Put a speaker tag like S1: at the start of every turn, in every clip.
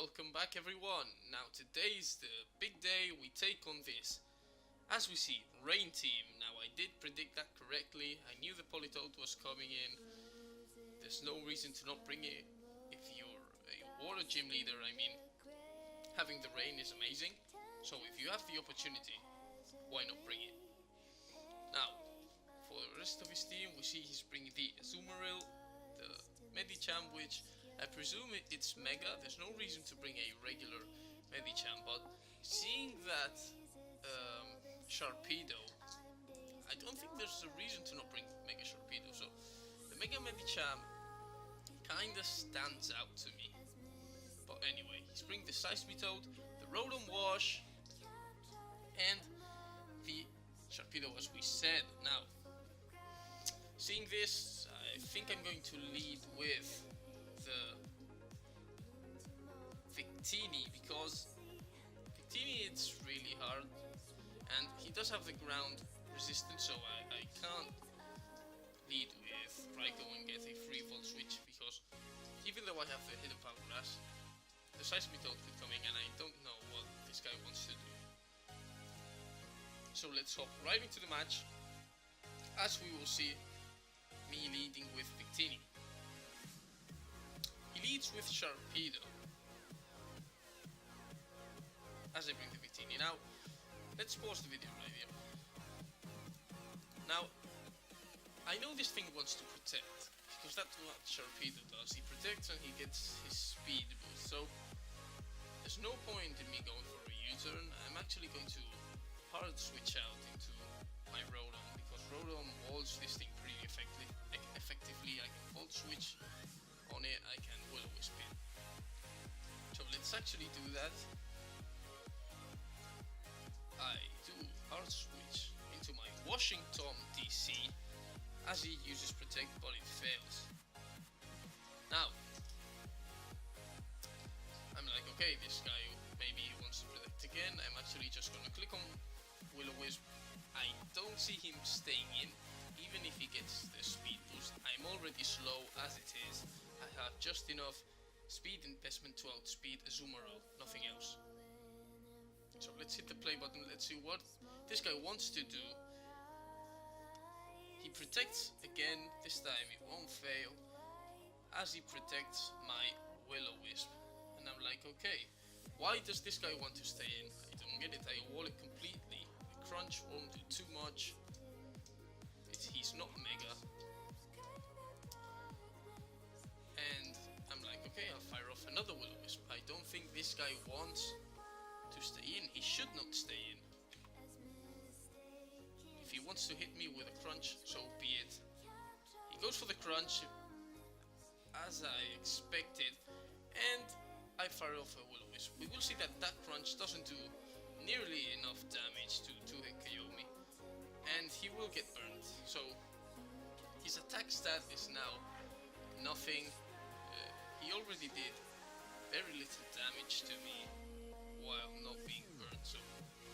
S1: welcome back everyone. Now today's the big day. We take on this, as we see, Rain Team. Now I did predict that correctly. I knew the Politoad was coming in. There's no reason to not bring it. If you're a water gym leader, I mean, having the rain is amazing. So if you have the opportunity, why not bring it? Now, for the rest of his team, we see he's bringing the Azumarill, the Medicham, which I presume it's Mega. There's no reason to bring a regular Medicham, but seeing that Sharpedo, I don't think there's a reason to not bring Mega Sharpedo. So the Mega Medicham kinda stands out to me. But anyway, he's bringing the Seismitoad, the Rotom Wash, and the Sharpedo, as we said. Now, seeing this, I think I'm going to lead with the Victini, because Victini it's really hard and he does have the ground resistance, so I can't lead with Raikou and get a free Volt Switch, because even though I have the Hidden Power Grass, the Seismitoad could come in and I don't know what this guy wants to do. So let's hop right into the match, as we will see me leading with Victini. He leads with Sharpedo, as I bring the Victini. Now, let's pause the video right here. Now, I know this thing wants to protect, because that's what Sharpedo does. He protects and he gets his speed boost, so there's no point in me going for a U-turn. I'm actually going to hard switch out into my Rotom, because Rotom walls this thing pretty effectively. I can Volt Switch on it, I can Will-O-Wisp it. So let's actually do that. I do hard switch into my Washington DC, as he uses Protect, but it fails. Now, I'm like, okay, this guy maybe he wants to Protect again. I'm actually just gonna click on Will-O-Wisp. I don't see him staying in, even if he gets the speed boost. I'm already slow as it is. I have just enough speed investment to outspeed Azumarill, nothing else. So let's hit the play button, let's see what this guy wants to do. He protects again, this time it won't fail, as he protects my Will-O-Wisp. And I'm like, okay, why does this guy want to stay in? I don't get it. I wall it completely. The crunch won't do too much. He's not Mega. And I'm like, okay, I'll fire off another Will-O-Wisp. I don't think this guy wants to stay in. He should not stay in. If he wants to hit me with a crunch, so be it. He goes for the crunch, as I expected, and I fire off a Will-O-Wisp. We will see that that crunch doesn't do nearly enough damage to KO me, and he will get burned. So his attack stat is now nothing. He already did very little damage to me while not being burned, so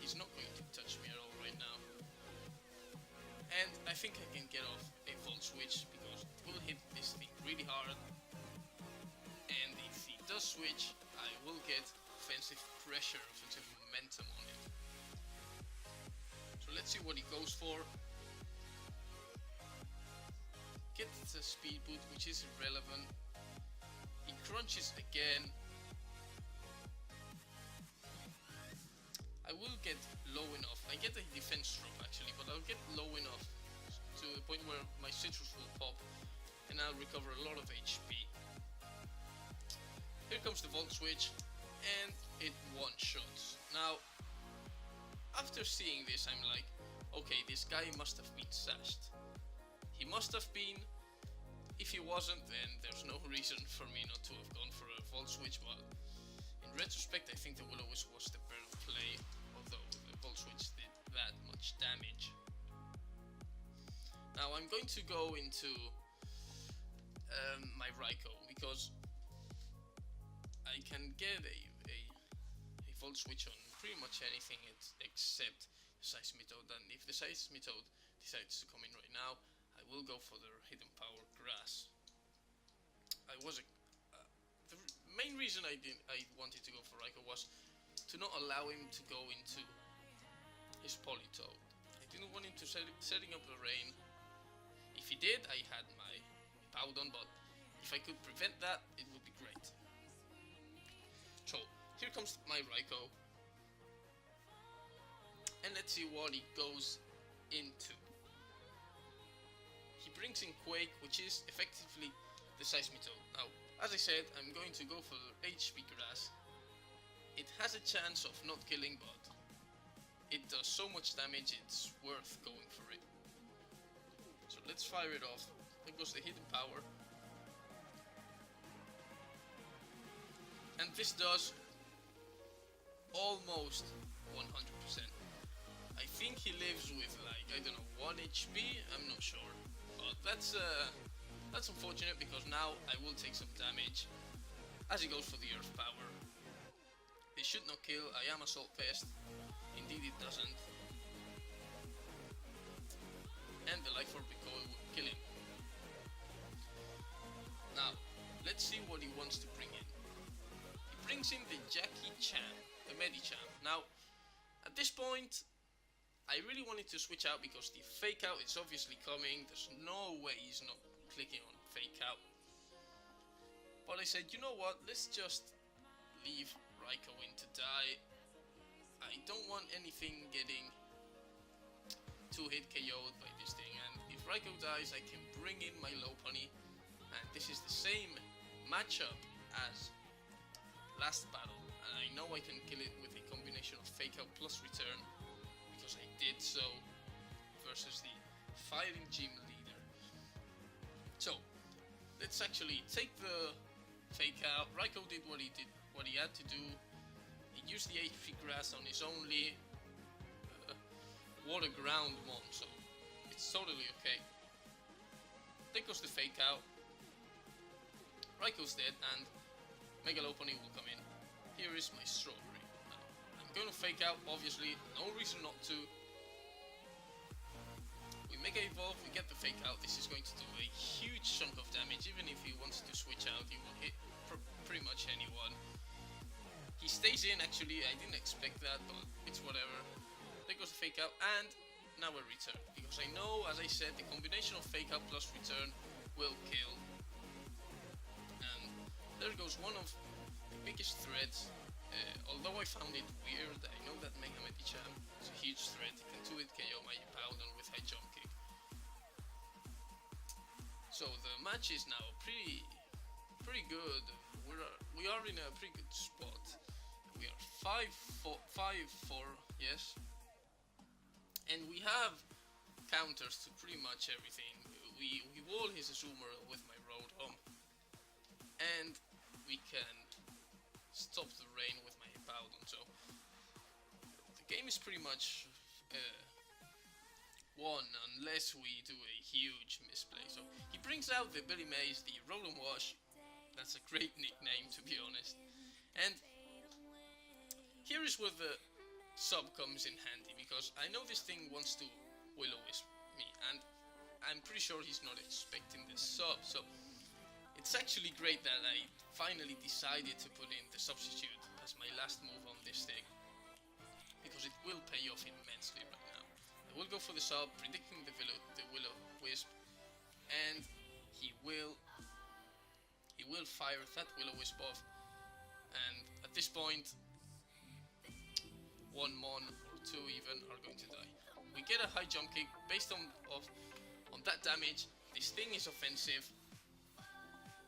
S1: he's not going to touch me at all right now. And I think I can get off a Volt Switch, because it will hit this thing really hard. And if he does switch, I will get offensive pressure, offensive momentum on it. So let's see what he goes for. Gets the speed boot, which is irrelevant. He crunches again. I will get low enough. I get a defense drop actually, but I'll get low enough to the point where my citrus will pop and I'll recover a lot of HP. Here comes the Volt Switch, and it one-shots. Now, after seeing this, I'm like, okay, this guy must have been sashed. He must have been. If he wasn't, then there's no reason for me not to have gone for a Volt Switch, but in retrospect, I think the Will-O-Wisp was the better play, although the Volt Switch did that much damage. Now I'm going to go into my Raikou, because I can get a Volt Switch on pretty much anything except Seismitoad, and if the Seismitoad decides to come in right now, I will go for the Hidden Power Grass. The main reason I wanted to go for Raikou was to not allow him to go into his Politoed. I didn't want him to setting up the rain. If he did, I had my Powdon, but if I could prevent that, it would be great. So, here comes my Raikou. And let's see what he goes into. He brings in Quake, which is effectively the Seismitoad. Now, as I said, I'm going to go for HP Grass. It has a chance of not killing, but it does so much damage, it's worth going for it. So let's fire it off. There goes the hidden power. And this does almost 100%. I think he lives with like, I don't know, 1 HP, I'm not sure. But that's unfortunate because now I will take some damage as he goes for the Earth Power. It should not kill, I am Assault Pest. Indeed it doesn't. And the Life Orb Recoil will kill him. Now, let's see what he wants to bring in. He brings in the Jackie Chan, the Medicham. Now, at this point, I really wanted to switch out because the Fake Out is obviously coming. There's no way he's not clicking on Fake Out. But I said, you know what, let's just leave Raikou in to die. I don't want anything getting 2-hit KO'd by this thing, and if Raikou dies I can bring in my Lopunny, and this is the same matchup as last battle, and I know I can kill it with a combination of Fake Out plus Return, because I did so versus the Fighting Gym Leader. So, let's actually take the Fake Out. Raikou did what he had to do. He used the HP Grass on his only Water Ground Mon, so it's totally okay. There goes the Fake Out. Raikou's dead, and Mega Lopunny will come in. Here is my Strawberry. Now, I'm going to Fake Out, obviously, no reason not to. We Mega Evolve, we get the Fake Out. This is going to do a huge chunk of damage. Even if he wants to switch out, he will hit pretty much anyone. He stays in, actually, I didn't expect that, but it's whatever. There goes the Fake Out, and now a Return. Because I know, as I said, the combination of Fake Out plus Return will kill. And there goes one of the biggest threats. Although I found it weird, I know that Mega Medicham is a huge threat. It can 2-hit KO my Powdon with High Jump Kick. So the match is now pretty good. We are in a pretty good spot. We are 5-4, yes. And we have counters to pretty much everything. We wall his Azumarill with my Rotom. And we can stop the rain with my Powdon. So the game is pretty much won unless we do a huge misplay. So he brings out the Billy Mays, the Rotom Wash. That's a great nickname, to be honest. And here is where the sub comes in handy, because I know this thing wants to Will-O-Wisp me, and I'm pretty sure he's not expecting this sub, so it's actually great that I finally decided to put in the Substitute as my last move on this thing, because it will pay off immensely right now. I will go for the sub, predicting the Will-O-Wisp, and he will fire that Will-O-Wisp off, and at this point, one Mon or two even are going to die. We get a High Jump Kick based on that damage. This thing is offensive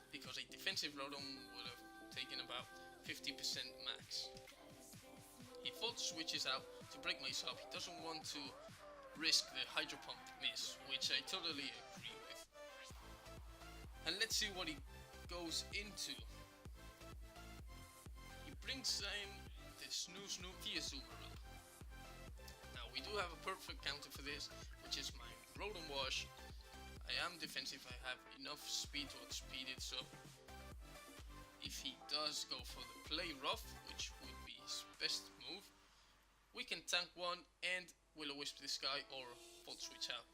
S1: because a defensive Rotom would have taken about 50% max. He Volt Switches out to break my sub. He doesn't want to risk the Hydro Pump miss, which I totally agree with. And let's see what he goes into. He brings in the the Azumarill. Now we do have a perfect counter for this, which is my Rotom Wash. I am defensive, I have enough speed to outspeed it, so if he does go for the Play Rough, which would be his best move, we can tank one and Will-O-Wisp this guy or Volt Switch out.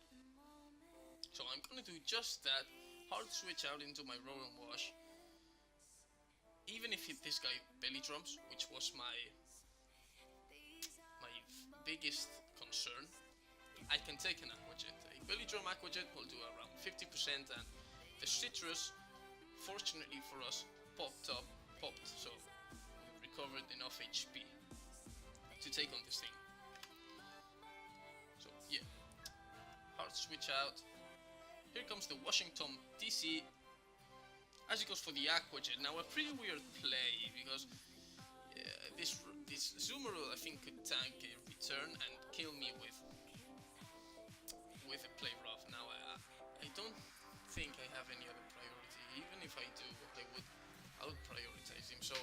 S1: So I'm gonna do just that, hard switch out into my Rotom Wash. even if this guy belly drums, which was my biggest concern, I can take an Aquajet. A belly drum Aquajet will do around 50%, and the citrus, fortunately for us, popped, so we recovered enough HP to take on this thing. So yeah, hard switch out. Here comes the Washington DC, as he goes for the Aquajet. Now a pretty weird play, because this Zoomerl I think could tank a return and kill me with a play rough. Now I don't think I have any other priority. Even if I do, I would prioritize him. So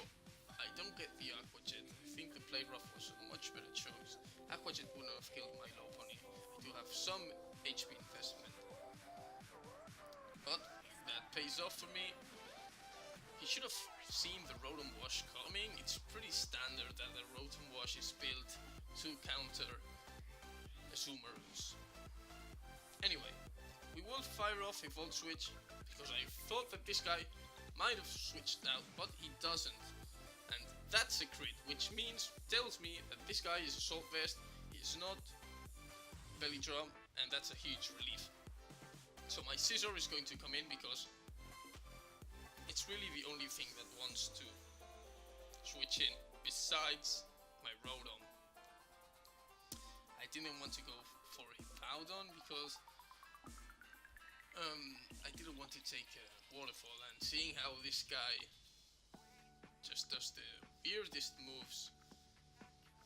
S1: I don't get the Aquajet. I think the play rough was a much better choice. Aquajet wouldn't have killed my low pony. I do have some HP investment, but that pays off for me. He should have seen the Rotom Wash coming. It's pretty standard that the Rotom Wash is built to counter a Sumerus. Anyway, we will fire off a Volt Switch, because I thought that this guy might have switched out, but he doesn't. And that's a crit, which tells me that this guy is Assault Vest, he's not Belly Drum, and that's a huge relief. So my Scissor is going to come in, because it's really the only thing that wants to switch in, besides my Rotom. I didn't want to go for Hippowdon, because I didn't want to take a Waterfall, and seeing how this guy just does the weirdest moves,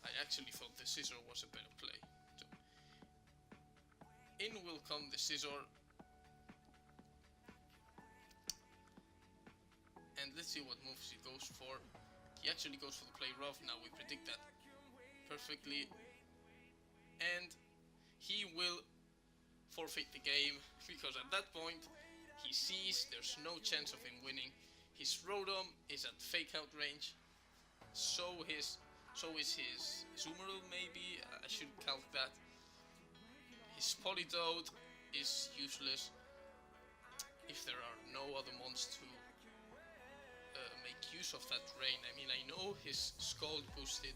S1: I actually thought the Scissor was a better play. So in will come the Scissor, and let's see what moves he goes for. He actually goes for the play rough. Now we predict that perfectly, and he will forfeit the game, because at that point he sees there's no chance of him winning. His Rotom is at fake out range, so is his Zoomerl, maybe, I should calc that. His Politoed is useless if there are no other mons to make use of that rain. I mean, I know his Scald boosted,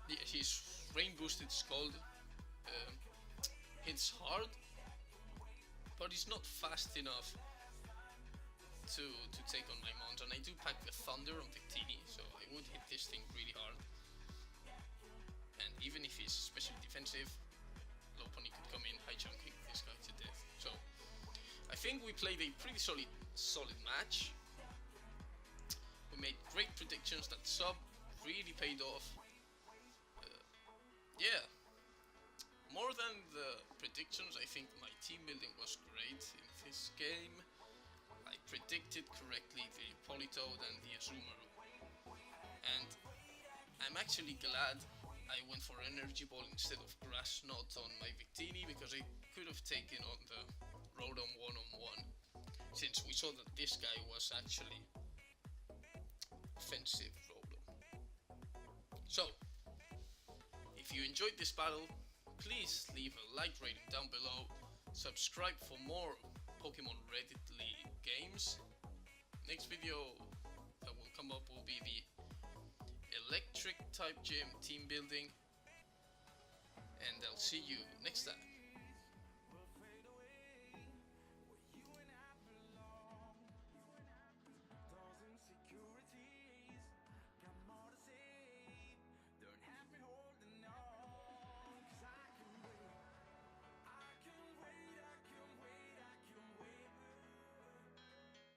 S1: his rain boosted Scald hits hard, but he's not fast enough to take on my mons, and I do pack the Thunder on Victini, so I would hit this thing really hard. And even if he's especially defensive, low pony could come in, high jump kick this guy to death. So I think we played a pretty solid match. We made great predictions. That sub really paid off. Yeah, more than the predictions, I think my team building was great in this game. I predicted correctly the Politoed and the Azumarill, and I'm actually glad I went for Energy Ball instead of Grass Knot on my Victini, because I could have taken on the Rotom one-on-one, since we saw that this guy was actually offensive Rotom. So, if you enjoyed this battle, please leave a like rating down below, subscribe for more Pokemon Reddit League games. Next video that will come up will be the Electric type gym team building, and I'll see you next time.